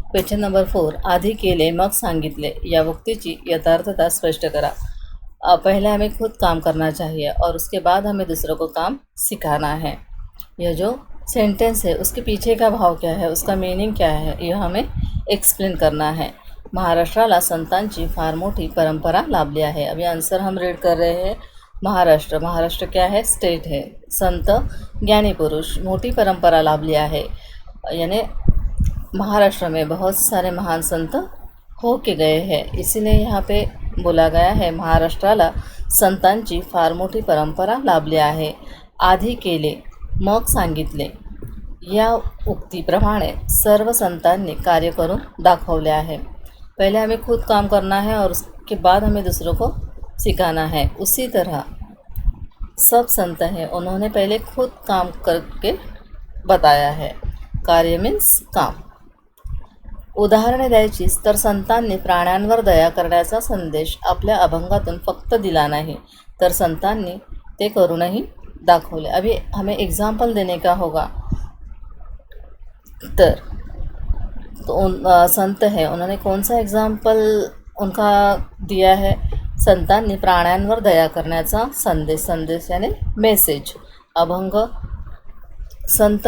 Question number 4, आधी केले मग सांगितले या उक्तीची यथार्थता स्पष्ट करा। पहले हमें खुद काम करना चाहिए और उसके बाद हमें दूसरों को काम सिखाना है। यह जो सेंटेंस है उसके पीछे का भाव क्या है, उसका मीनिंग क्या है, यह हमें एक्सप्लेन करना है। महाराष्ट्राला संतांची फार मोठी परंपरा लाभली आहे। अभी आंसर हम रीड कर रहे हैं। महाराष्ट्र, महाराष्ट्र क्या है, स्टेट है। संत ज्ञानी पुरुष, मोठी परंपरा लाभली आहे, यानी महाराष्ट्र में बहुत सारे महान संत हो के गए हैं, इसीलिए यहाँ पे बोला गया है महाराष्ट्राला संतांची फार मोठी परंपरा लाभली आहे। आधी केले मग सांगितले या उक्तीप्रमाणे सर्व संतांनी कार्य करून दाखवले आहे। पहले हमें खुद काम करना है और उसके बाद हमें दूसरों को सिखाना है। उसी तरह सब संत हैं, उन्होंने पहले खुद काम करके बताया है। कार्य मीन्स काम। उदाहरणे द्यायचीच तर संतांनी प्राण्यांवर दया करण्याचा संदेश आपल्या अभंगातून फक्त दिला नाही, तर संतांनी ते करूनही दाखवले। अभी हमें एग्जाम्पल देने का होगा। तो संत है, उन्होंने कौन सा एग्जाम्पल उनका दिया है? संतांनी प्राण्यांवर दया करण्याचा संदेश, संदेश यानी मैसेज। अभंग, संत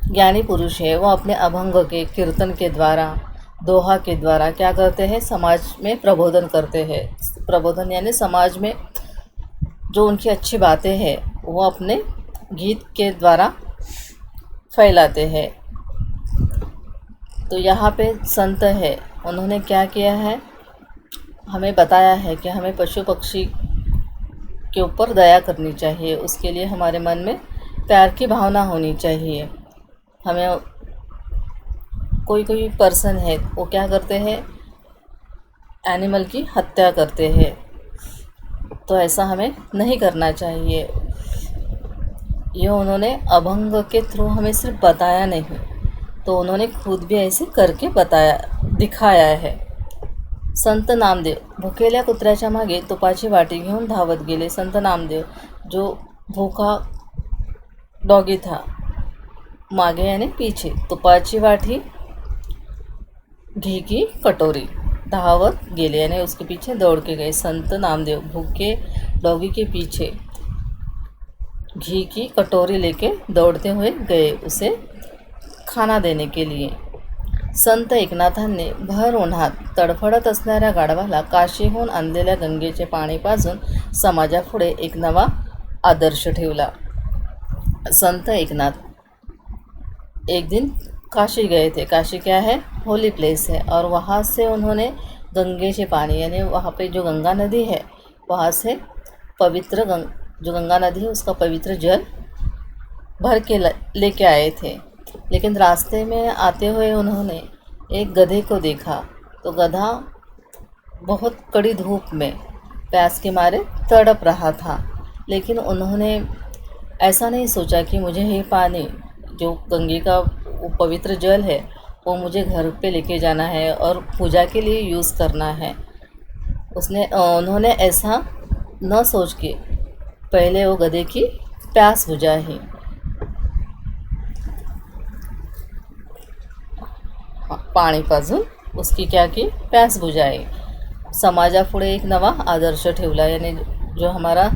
ज्ञानी पुरुष है, वो अपने अभंग के, कीर्तन के द्वारा, दोहा के द्वारा क्या करते हैं, समाज में प्रबोधन करते हैं। प्रबोधन यानी समाज में जो उनकी अच्छी बातें हैं वो अपने गीत के द्वारा फैलाते हैं। तो यहाँ पे संत है, उन्होंने क्या किया है, हमें बताया है कि हमें पशु पक्षी के ऊपर दया करनी चाहिए। उसके लिए हमारे मन में प्यार की भावना होनी चाहिए। हमें कोई पर्सन है वो क्या करते हैं, एनिमल की हत्या करते हैं, तो ऐसा हमें नहीं करना चाहिए। ये उन्होंने अभंग के थ्रू हमें सिर्फ बताया नहीं, तो उन्होंने खुद भी ऐसे करके बताया, दिखाया है। संत नामदेव, भुकेल्या कुत्र्याच्या मागे तुपाची वाटी घेऊन धावत गेले। संत नामदेव जो भूखा डॉगी था, मागे यानी पीछे, तुपाची वाटी, घी की कटोरी, धावत गेले यानी उसके पीछे दौड़ के गए। संत नामदेव भूखे डॉगी के पीछे घी की कटोरी लेके दौड़ते हुए गए उसे खाना देने के लिए। संत एकनाथांनी भर उन्हात तडफडत असणाऱ्या गाढवाला काशीहून आणलेल्या गंगेचे पाणी पाजून समाजापुढे एक नवा आदर्श ठेवला। संत एकनाथ एक दिन काशी गए थे। काशी क्या है, होली प्लेस है, और वहाँ से उन्होंने गंगे के पानी यानी वहाँ पे जो गंगा नदी है वहाँ से पवित्र जो गंगा नदी है उसका पवित्र जल भर के लेके आए थे। लेकिन रास्ते में आते हुए उन्होंने एक गधे को देखा, तो गधा बहुत कड़ी धूप में प्यास के मारे तड़प रहा था। लेकिन उन्होंने ऐसा नहीं सोचा कि मुझे ये पानी जो गंगे का वो पवित्र जल है वो मुझे घर पे लेके जाना है और पूजा के लिए यूज़ करना है। उन्होंने ऐसा न सोच के पहले वो गधे की प्यास बुझाई, पाणी पाजून उसकी क्या की प्यास बुझाई। समाजापुढे एक नवा आदर्श ठेवला, यानी जो हमारा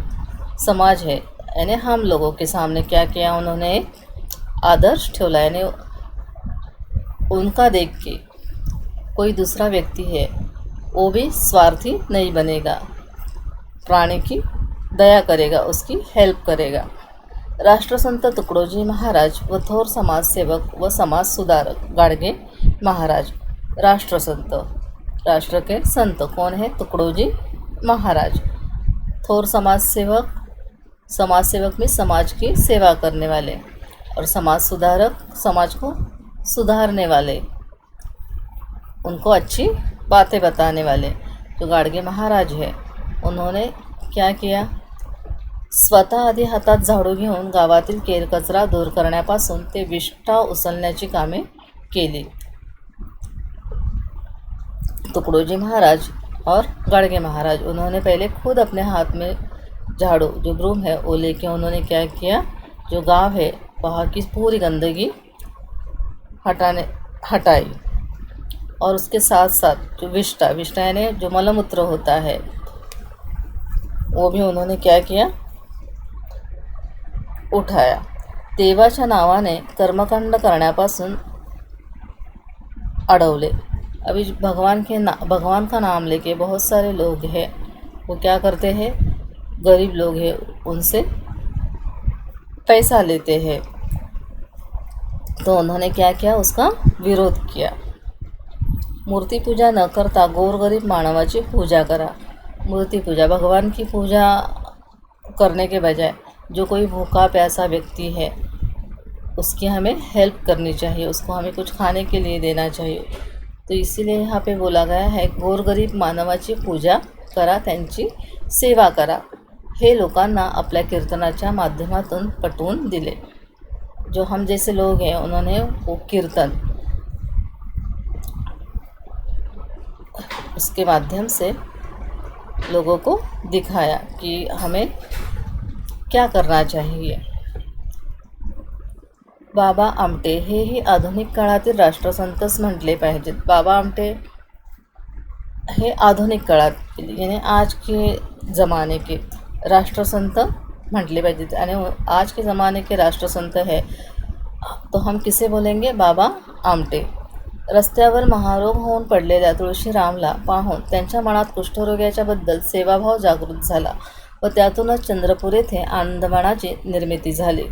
समाज है यानी हम लोगों के सामने क्या किया, उन्होंने एक आदर्श ठेवला, यानी उनका देख के कोई दूसरा व्यक्ति है वो भी स्वार्थी नहीं बनेगा, प्राणी की दया करेगा, उसकी हेल्प करेगा। राष्ट्रसंत तुकडोजी महाराज व थोर समाजसेवक व समाज सुधारक गाडगे महाराज। राष्ट्रसंत, राष्ट्र के संत कौन है, तुकडोजी महाराज। थोर समाजसेवक, समाजसेवक में समाज की सेवा करने वाले, और समाज सुधारक समाज को सुधारने वाले, उनको अच्छी बातें बताने वाले जो गाडगे महाराज है। उन्होंने क्या किया, स्वतः आधी हातात झाडू घेऊन गावातील केरकचरा दूर करण्यापासून ते विष्ठा उचलण्याची कामे केली। तुकडोजी महाराज और गाडगे महाराज, उन्होंने पहले खुद अपने हाथ में झाड़ू जो ब्रूम है वो लेके उन्होंने क्या किया, जो गांव है वहाँ की पूरी गंदगी हटाई। और उसके साथ साथ जो विष्टा विष्टा यानी जो मलमूत्र होता है वो भी उन्होंने क्या किया, उठाया। देवाच्या नावाने कर्मकांड करण्यापासून अडवले। अभी भगवान का नाम लेके बहुत सारे लोग हैं वो क्या करते हैं, गरीब लोग हैं उनसे पैसा लेते हैं। तो उन्होंने क्या किया, उसका विरोध किया। मूर्ति पूजा न करता गोरगरीब मानवाची पूजा करा। मूर्ति पूजा, भगवान की पूजा करने के बजाय जो कोई भूखा प्यासा व्यक्ति है उसकी हमें हेल्प करनी चाहिए, उसको हमें कुछ खाने के लिए देना चाहिए। तो इसीलिए यहाँ पे बोला गया है, गोरगरीब मानवाची पूजा करा, त्यांची सेवा करा, हे लोकांना आपल्या कीर्तनाच्या माध्यमातून पटवून दिले। जो हम जैसे लोग हैं उन्होंने वो कीर्तन उसके माध्यम से लोगों को दिखाया कि हमें क्या करना चाहिए। बाबा आमटे हेही आधुनिक काळातील राष्ट्रसंतच म्हटले पाहिजेत। बाबा आमटे हे आधुनिक काळातील यानी आज के ज़माने के राष्ट्रसंत म्हटले पाहिजेत। आणि आज के ज़माने के राष्ट्रसंत है तो हम किसे बोलेंगे, बाबा आमटे। रस्त्यावर महारोग होऊन पडलेल्या तुळशीरामला पाहून त्यांच्या मनात कुष्ठरोग्याच्याबद्दल सेवाभाव जागृत झाला व त्यातूनच चंद्रपूर येथे आनंदवनाची निर्मिती झाली।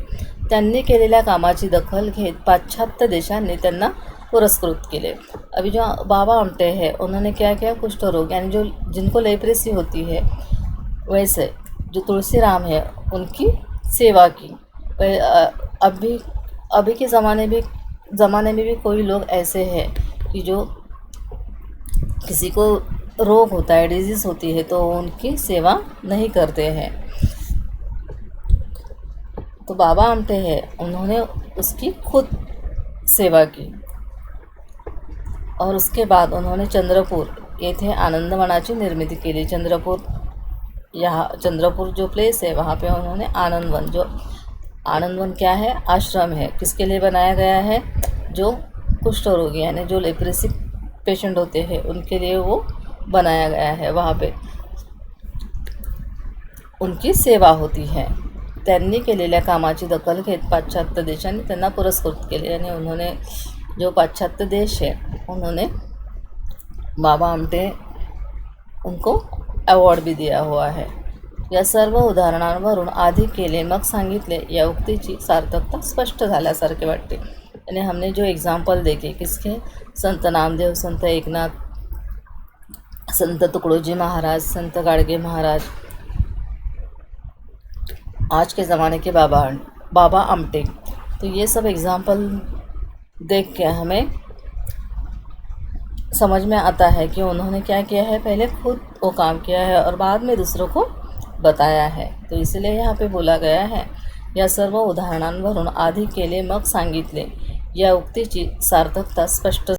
त्यांनी केलेल्या कामाची दखल घेत पाश्चात्य देशांनी त्यांना पुरस्कृत केले। अभी जो बाबा आमटे हैं उन्होंने क्या किया, कुष्ठ रोग यानी जो जिनको लेप्रेसी होती है वैसे जो तुलसीराम है उनकी सेवा की। अभी के ज़माने में भी कोई लोग ऐसे हैं कि जो किसी को रोग होता है, डिजीज़ होती है तो उनकी सेवा नहीं करते हैं। तो बाबा आमटे हैं उन्होंने उसकी खुद सेवा की और उसके बाद उन्होंने चंद्रपूर येथे आनंदवनाची निर्मिती केली। चंद्रपूर जो प्लेस है वहाँ पे उन्होंने आनंदवन, जो आनंदवन क्या है, आश्रम है, किसके लिए बनाया गया है, जो कुष्ठ रोगी यानी जो लेप्रेसी पेशेंट होते हैं उनके लिए वो बनाया गया है। वहाँ पे उनकी सेवा होती है। त्यांनी केलेल्या कामाची दखल घेत पाश्चात्य देशांनी त्यांना पुरस्कृत केले। यानी उन्होंने जो पाश्चात्य देश है उन्होंने बाबा आमटे उनको अवॉर्ड भी दिया हुआ है। या सर्व उदाहरणांवरून आधी केले मग सांगितले या उक्तीची सार्थकता स्पष्ट झाल्यासारखे वाटते। यानी हमने जो एग्जाम्पल देखे किसके, संत नामदेव, संत एकनाथ, संत तुकडोजी महाराज, संत गाडगे महाराज, आज के ज़माने के बाबा आमटे। तो ये सब एग्जाम्पल देख के हमें समझ में आता है कि उन्होंने क्या किया है, पहले खुद वो काम किया है और बाद में दूसरों को बताया है। तो इसलिए यहाँ पे बोला गया है, या सर्व उदाहरणांवरून आधी केले मग सांगितले या उक्तीची सार्थकता स्पष्ट